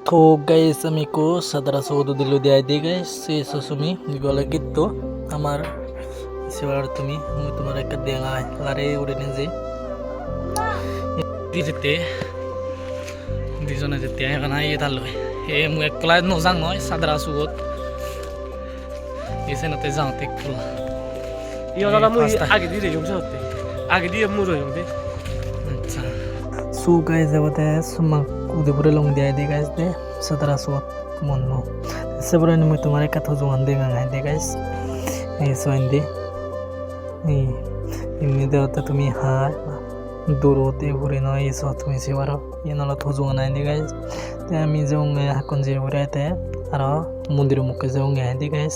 तो গাইস আমি কো সাদারা সৌদু দিল দিয়াই দি গাইস সে সুমি বিবলে গিত্তো আমার সেবার তুমি মুই তোমার একটা দেলা লারে উড়ে নে যে দিতে দুজনে যেতে এখন আই এটা লয় এ মু একলা নজাং নয় সাদারা সুগত এসে নতে যাওতে একটু 이거가 뭐 아기 뒤에 용서 어때? 아기 뒤에 물어 용데. আচ্ছা সু গাইস যাবতে সুমা উদয়পুরে লং দিয়াই দি গাইস দে সাদারা সুগত মন্নো সেবরে মুই তোমার একটা জোয়ান দে গাঙাই দে গাইস এই সোয়েন দে এই এমনি দেওয়াতে তুমি হাই দূরতে ঘুরে নয় এসো তুমি সেবারও ইয়ে নলা থজুং নাই দি গাইস তে আমি যাও হাকন যে ঘুরাইতে আর মন্দির মুখে যাও গাই দি গাইস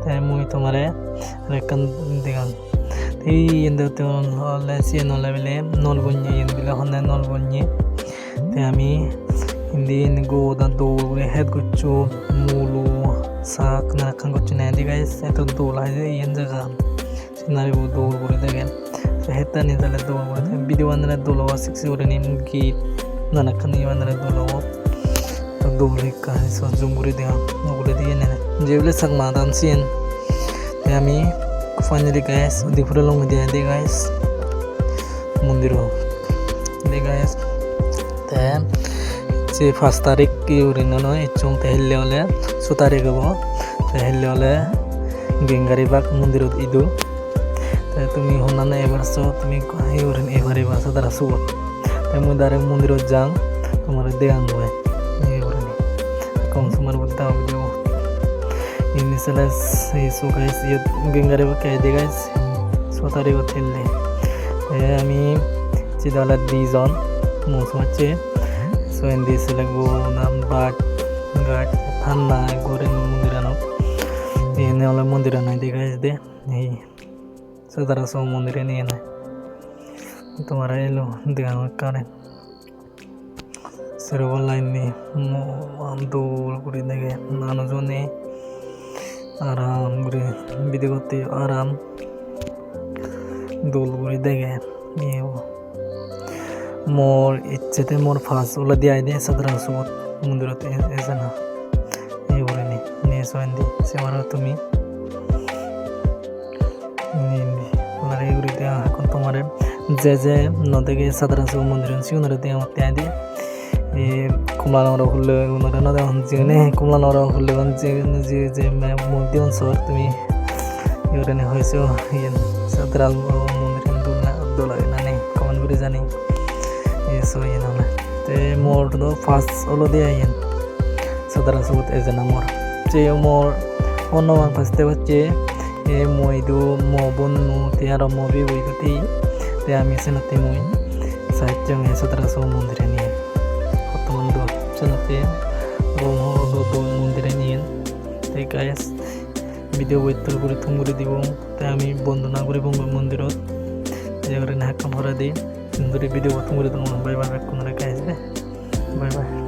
তে মুই তোমারে রেকন দিগান এই এন্দেতে হলে সে নলে বেলে নল বন্যে ইন বিলে হনে নল বন্যে তে আমি hindi go da do head guccu mulu sak na kan guccu na di guys eto do la yen jaga sinari bo do bore degen heta ni dale do bore video andra do lo 6 ore ni gi na na kan ni andra do lo to do le ka so jumuri de ngule di ne jebule sak ma dan sin te ami finally guys di pura long de guys mundiro de guys te যে 5 তারিখ কি উরিন নয় চং তেহলে হলে 6 তারিখ হবো তেহলে হলে গেঙ্গারিবাগ মন্দিরত ইদু তাই তুমি হনানে এবারছো তুমি এই উরিন এবারে বাসা দ্বারা সুব তাই মুই ডাইরেক্ট মন্দিরত যাং তোমার দেয়াং হয় এই উরিন কম সময় বলতে হবে দেব ইনিশালাস এই সো গাইস ইয়ে গেঙ্গারিবাগ কে দে গাইস 6 তারিখ তেললে আমি চিদালা দিজন মোসমাচে so in this lagu nam bat gat thanna goren mundirano ene ola mundirano de guys de ei sadara so mundire ni na tomara elo degan kare servo line ni mo andol guri dege nanu jone aram guri bidigote aram dol guri dege eo মোর ইচ্ছেতে মোর ফাঁস OLA দিয়াই দে সাদরা সুবত মন্দিরতে এসেনা এই বলে নি নিয়ে সন্দি সেমারও তুমি ওনার এই উড়িতে এখন তোমার যে নদেগে সাদরা সুব মন্দির সিউনারে দিয়ে আমার ত্যাগ দিয়ে এই কুমলা নর হলে ওনারে নদে জিনে কুমলা নর হলে যে যে মন্দির অঞ্চল তুমি ইউরেনে হয়েছে সাদরা মন্দির দোলা নানি কমন করে জানি eso y no te mordo fast olo de ahí sadara sut es en amor che mor ono ang paste bache e moidu mobon nu te ara mobi widu ti te ami senate moi satyang e sadara so mondire ni hotondo senate romo do mondire ni te guys video waitul guri thumuri dibo te ami bonduna guri bong mondirot je gore na kam hora de সুন্দরী video তুমি bye bye কোন রেখে আসবে bye bye